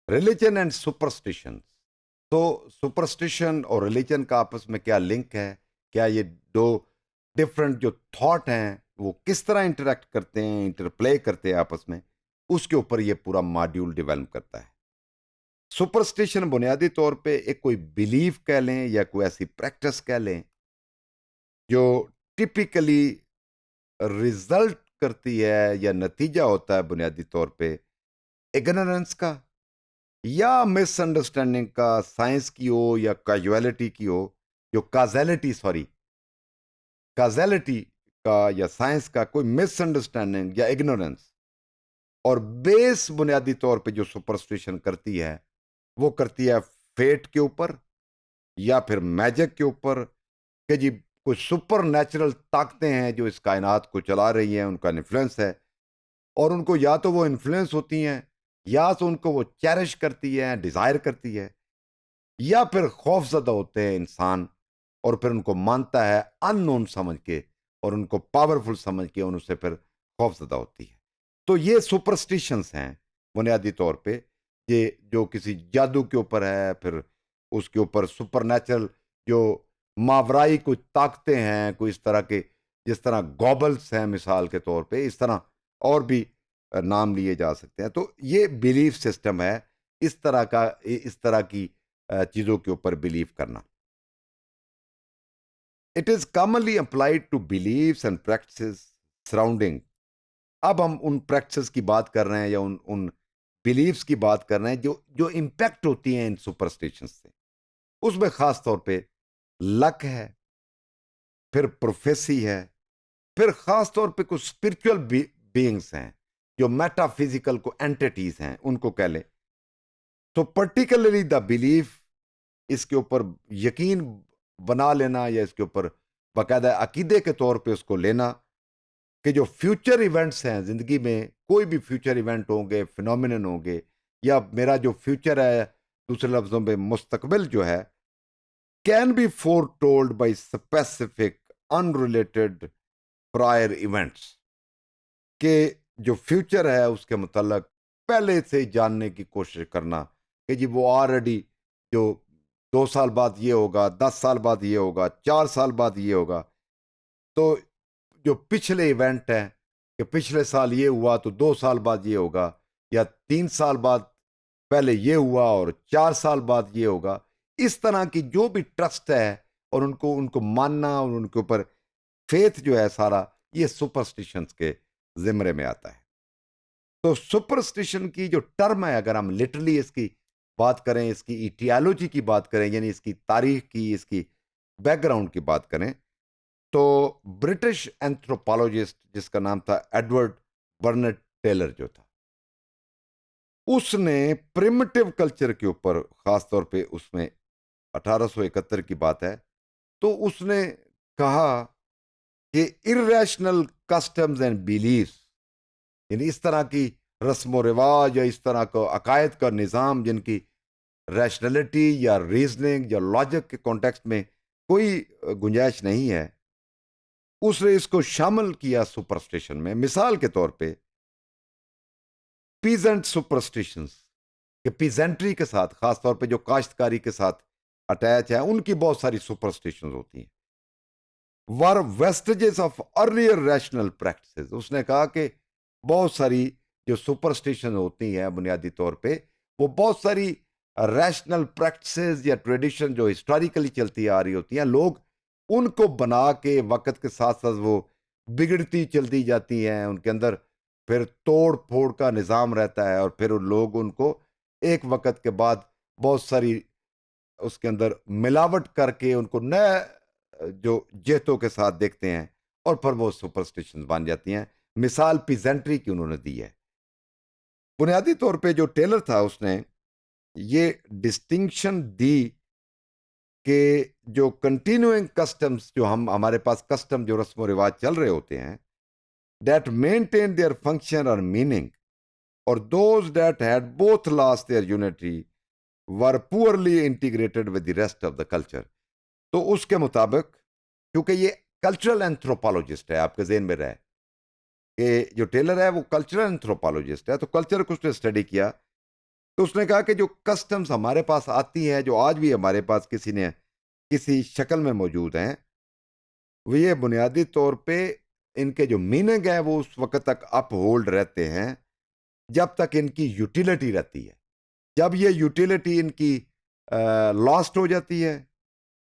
Religion and superstition. तो superstition और religion का आपस में क्या लिंक है? क्या ये दो डिफरेंट जो थॉट हैं वो किस तरह इंटरेक्ट करते हैं, इंटरप्ले करते हैं आपस में? उसके ऊपर ये पूरा मॉड्यूल डेवलप करता है। सुपरस्टिशन बुनियादी तौर पे एक कोई बिलीफ कह लें या कोई ऐसी प्रैक्टिस कह लें जो टिपिकली रिजल्ट करती है या नतीजा होता है बुनियादी तौर पे इग्नोरेंस का या मिसअंडरस्टैंडिंग का, साइंस की हो या कैजुअलिटी की हो, जो काजैलिटी सॉरी काजैलिटी का या साइंस का कोई मिसअंडरस्टैंडिंग या इग्नोरेंस। और बेस बुनियादी तौर पे जो सुपरस्टिशन करती है वो करती है फेट के ऊपर या फिर मैजिक के ऊपर, कि जी कुछ सुपर नेचुरल ताकतें हैं जो इस कायनात को चला रही हैं, उनका इन्फ्लुएंस है। और उनको या तो वो इन्फ्लुएंस होती हैं या तो उनको वो चेरिश करती है, डिजायर करती है, या फिर खौफजदा होते हैं इंसान और फिर उनको मानता है अननोन समझ के और उनको पावरफुल समझ के उनसे फिर खौफजदा होती है। तो ये सुपरस्टिशंस हैं बुनियादी तौर पे, ये जो किसी जादू के ऊपर है, फिर उसके ऊपर सुपरनेचुरल जो मावराई कुछ ताकतें हैं, कोई इस तरह के, जिस तरह गॉबल्स हैं मिसाल के तौर पे, इस तरह और भी नाम लिए जा सकते हैं। तो ये बिलीफ सिस्टम है, इस तरह का, इस तरह की चीज़ों के ऊपर बिलीव करना। It is commonly applied to beliefs and practices surrounding. अब हम उन प्रैक्टिसेस की बात कर रहे हैं या उन उन बिलीव्स की बात कर रहे हैं जो जो इम्पैक्ट होती हैं इन सुपरस्टिशंस से। उसमें खास तौर पे लक है, फिर प्रोफेसी है, फिर खास तौर पे कुछ स्पिरिचुअल बीइंग्स हैं जो मेटाफिजिकल को एंटिटीज हैं, उनको कह लें। तो पर्टिकुलरली द बिलीफ, इसके ऊपर यकीन बना लेना या इसके ऊपर बाकायदा अकीदे के तौर पे उसको लेना कि जो फ्यूचर इवेंट्स हैं ज़िंदगी में, कोई भी फ्यूचर इवेंट होंगे, फिनोमिनन होंगे, या मेरा जो फ्यूचर है, दूसरे लफ्ज़ों में मुस्तकबिल जो है, can be four told by specific unrelated prior events, के जो फ्यूचर है उसके मतलब पहले से ही जानने की कोशिश करना कि जी वो ऑलरेडी जो 2 साल बाद ये होगा, 10 साल बाद ये होगा, 4 साल बाद ये होगा। तो जो पिछले इवेंट हैं कि पिछले साल ये हुआ तो 2 साल बाद ये होगा, या 3 साल बाद पहले ये हुआ और 4 साल बाद ये होगा, इस तरह की जो भी ट्रस्ट है और उनको उनको मानना और उनके ऊपर फेथ जो है सारा, ये सुपरस्टिशंस के जिम्रे में आता है। तो सुपरस्टिशन की जो टर्म है, अगर हम लिटरली इसकी बात करें, इसकी इटियोलॉजी की बात करें, यानी इसकी तारीख की, इसकी बैकग्राउंड की बात करें, तो ब्रिटिश एंथ्रोपोलॉजिस्ट जिसका नाम था एडवर्ड बर्नेट टेलर जो था, उसने प्रिमिटिव कल्चर के ऊपर खास तौर पे, उसमें 1871 की बात है, तो उसने कहा कि इरेशनल कस्टम्स एंड बिलीफ्स, यानी इस तरह की रस्म व रिवाज या इस तरह का अकायद का निज़ाम जिनकी रैशनैलिटी या रीजनिंग या लॉजिक के कॉन्टेक्स्ट में कोई गुंजाइश नहीं है, उसने इसको शामिल किया सुपरस्टिशन में। मिसाल के तौर पे पीजेंट सुपरस्टिशंस, कि पीजेंट्री के साथ, खासतौर पे जो काश्तकारी के साथ अटैच है, उनकी बहुत सारी सुपरस्टिशंस होती हैं। Were vestiges of earlier rational practices, उसने कहा कि बहुत सारी जो सुपरस्टिशन होती हैं बुनियादी तौर पे, वो बहुत सारी रैशनल प्रैक्टिसेस या ट्रेडिशन जो हिस्टोरिकली चलती आ रही होती हैं, लोग उनको बना के वक्त के साथ साथ वो बिगड़ती चलती जाती हैं, उनके अंदर फिर तोड़ फोड़ का निज़ाम रहता है और फिर उन लोग उनको एक वक्त के बाद बहुत सारी उसके अंदर मिलावट करके उनको नए जो जेतों के साथ देखते हैं और फिर वो सुपरस्टिशन बन जाती हैं। मिसाल पिजेंट्री की उन्होंने दी है। बुनियादी तौर पे जो टेलर था उसने ये डिस्टिंक्शन दी कि जो कंटिन्यूइंग कस्टम्स, जो हम हमारे पास कस्टम जो रस्म रिवाज चल रहे होते हैं, दैट मेंटेन देयर फंक्शन और मीनिंग, और those that had both lost their unity were poorly integrated with the rest of the culture. तो उसके मुताबिक, क्योंकि ये कल्चरल एंथ्रोपोलॉजिस्ट है, आपके जेहन में रहे कि जो टेलर है वो कल्चरल एंथ्रोपोलॉजिस्ट है, तो कल्चर को उसने स्टडी किया तो उसने कहा कि जो कस्टम्स हमारे पास आती है, जो आज भी हमारे पास किसी ने किसी शक्ल में मौजूद हैं, वो ये बुनियादी तौर पे इनके जो मीनिंग है वो उस वक्त तक अप होल्ड रहते हैं जब तक इनकी यूटिलिटी रहती है। जब ये यूटिलिटी इनकी लॉस्ट हो जाती है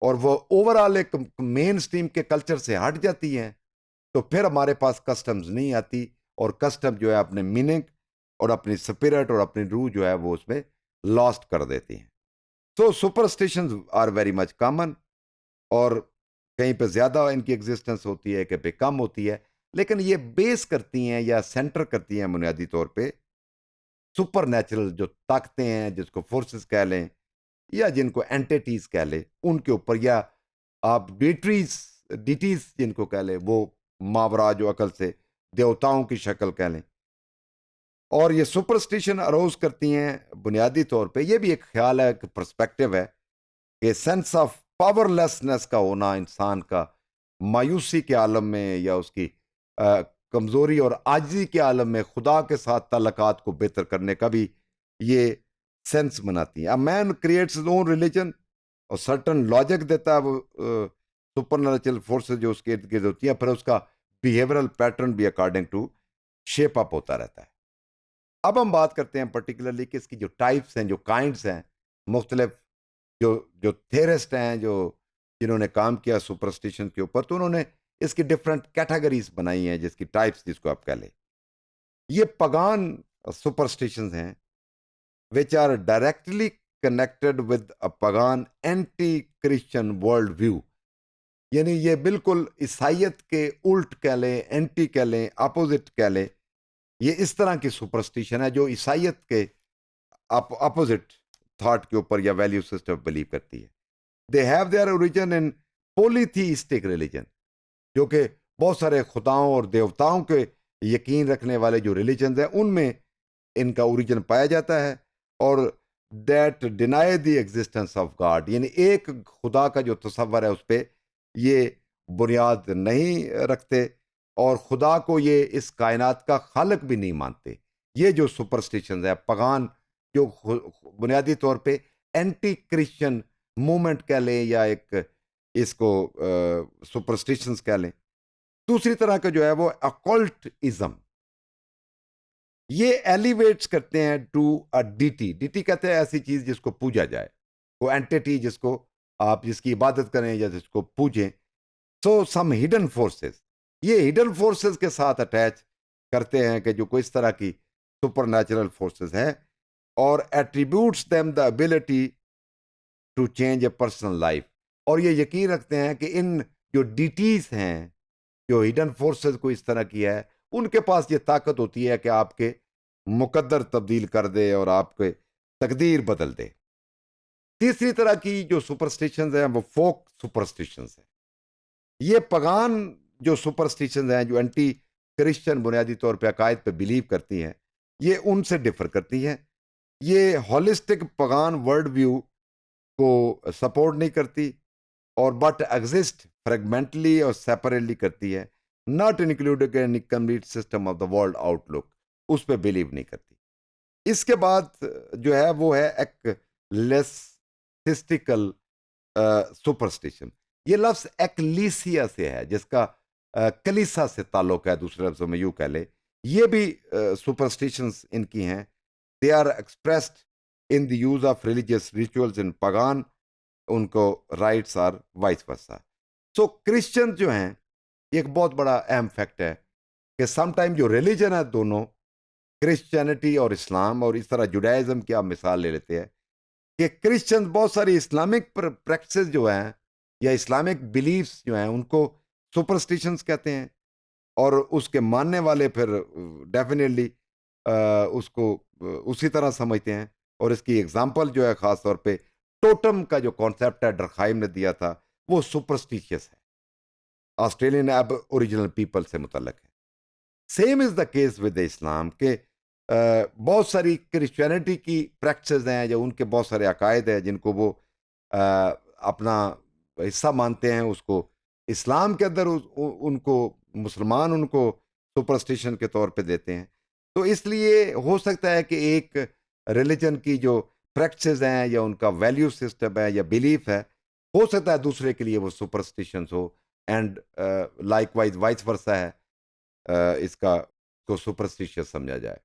और वो ओवरऑल एक मेन स्ट्रीम के कल्चर से हट जाती हैं, तो फिर हमारे पास कस्टम्स नहीं आती, और कस्टम जो है अपने मीनिंग और अपनी स्पिरिट और अपनी रूह जो है वो उसमें लॉस्ट कर देती हैं। So superstitions are very much common, और कहीं पे ज़्यादा इनकी एग्जिस्टेंस होती है, कहीं पे कम होती है, लेकिन ये बेस करती हैं या सेंटर करती हैं बुनियादी तौर पे सुपर नेचुरल जो ताकतें हैं, जिसको फोर्सेस कह लें या जिनको एंटिटीज कह लें, उनके ऊपर, या आप डिट्रीज डिटीज जिनको कह लें, वो मावरा जो अकल से देवताओं की शक्ल कह लें। और ये सुपरस्टिशन अरोज करती हैं बुनियादी तौर पे, ये भी एक ख्याल है, एक पर्सपेक्टिव है कि सेंस ऑफ पावरलेसनेस का होना इंसान का मायूसी के आलम में या उसकी कमजोरी और आजिज़ी के आलम में खुदा के साथ ताल्लुकात को बेहतर करने का भी ये सेंस बनाती है। A man creates his own religion, और सर्टन लॉजिक देता है वो सुपर नेचुरल फोर्सेज जो उसके इर्द गिर्द होती हैं, फिर उसका बिहेवियरल पैटर्न भी अकॉर्डिंग टू शेप अप होता रहता है। अब हम बात करते हैं पर्टिकुलरली कि इसकी जो टाइप्स हैं, जो काइंड्स हैं, मुख्तलिफ जो जो थेरिस्ट हैं, जो जिन्होंने काम किया सुपरस्टिशन के ऊपर, तो उन्होंने इसकी डिफरेंट कैटेगरीज बनाई हैं, जिसकी टाइप्स जिसको आप कह लें। ये पगान सुपरस्टिशंस हैं which are directly connected with a pagan anti Christian world view, यानी ये बिल्कुल ईसाइयत के उल्ट कह लें, एंटी कह लें, अपोजिट कह लें। ये इस तरह की सुपरस्टिशन है जो ईसाइयत के अपोजिट थॉट के ऊपर या वैल्यू सिस्टम बिलीव करती है। They have their origin in polytheistic religion, जो कि बहुत सारे खुदाओं और देवताओं के यकीन रखने वाले जो रिलीजन हैं उनमें इनका ओरिजिन पाया जाता है, और that deny the existence of God, यानी एक खुदा का जो तस्वर है उस पर ये बुनियाद नहीं रखते, और खुदा को ये इस कायनात का खालिक भी नहीं मानते। ये जो सुपरस्टिशंस है पगान, जो बुनियादी तौर पे एंटी क्रिश्चियन मूवमेंट कह लें या एक इसको सुपरस्टिशंस कह लें। दूसरी तरह का जो है वो अकॉल्टिज्म, ये एलिवेट्स करते हैं टू अ डीटी। डीटी कहते हैं ऐसी चीज जिसको पूजा जाए, वो एंटिटी जिसको आप जिसकी इबादत करें या जिसको पूजें। सो सम हिडन फोर्सेस, ये हिडन फोर्सेस के साथ अटैच करते हैं कि जो कोई इस तरह की सुपर नेचुरल फोर्सेस हैं, और attributes them the ability to change a personal life, और ये यकीन रखते हैं कि इन जो डीटीज हैं, जो हिडन फोर्सेस को इस तरह की है, उनके पास ये ताकत होती है कि आपके मुकद्दर तब्दील कर दे और आपके तकदीर बदल दे। तीसरी तरह की जो सुपरस्टिशंस हैं वो फोक सुपरस्टिशंस हैं। ये पगान जो सुपरस्टिशंस हैं, जो एंटी क्रिश्चियन बुनियादी तौर पे अकायद पे बिलीव करती हैं, ये उनसे डिफर करती हैं। ये हॉलिस्टिक पगान वर्ल्ड व्यू को सपोर्ट नहीं करती, और बट एग्जिस्ट फ्रेगमेंटली और सेपरेटली करती है, not including any complete system of the world outlook, उस पर बिलीव नहीं करती। इसके बाद जो है वो है एक लेसिस्टिकल सुपरस्टिशन। ये लफ्ज एक्लीसिया से है, जिसका कलीसा से ताल्लुक है, दूसरे लफ्जों में यूं कह ले। ये भी सुपरस्टिशंस इनकी हैं। They are expressed in the use of religious rituals in pagan, उनको rites are vice versa. So Christian जो हैं, एक बहुत बड़ा अहम फैक्ट है कि समटाइम जो रिलीजन है दोनों, क्रिश्चियनिटी और इस्लाम, और इस तरह जुडाइज्म की आप मिसाल ले लेते हैं कि क्रिश्चियन बहुत सारी इस्लामिक प्रैक्टिसेस जो हैं या इस्लामिक बिलीफ्स जो हैं उनको सुपरस्टिशंस कहते हैं, और उसके मानने वाले फिर डेफिनेटली उसको उसी तरह समझते हैं। और इसकी एग्जांपल जो है ख़ास तौर पे टोटम का जो कॉन्सेप्ट है डरखाइम ने दिया था, वो सुपरस्टिशियस है, ऑस्ट्रेलियन अब ओरिजिनल पीपल से मुतल्लक है। Same is the case with इस्लाम के बहुत सारी क्रिश्चियनिटी की प्रैक्टिसेस हैं, जो उनके बहुत सारे अकायद हैं जिनको वो अपना हिस्सा मानते हैं, उसको इस्लाम के अंदर उनको मुसलमान उनको सुपरस्टिशन के तौर पे देते हैं। तो इसलिए हो सकता है कि एक रिलीजन की जो प्रैक्टिसेस हैं या उनका वैल्यू सिस्टम है या बिलीफ है, हो सकता है दूसरे के लिए वो सुपरस्टिशंस हो, एंड लाइकवाइज वाइस वर्सा है, इसका को सुपरस्टिशियस समझा जाए।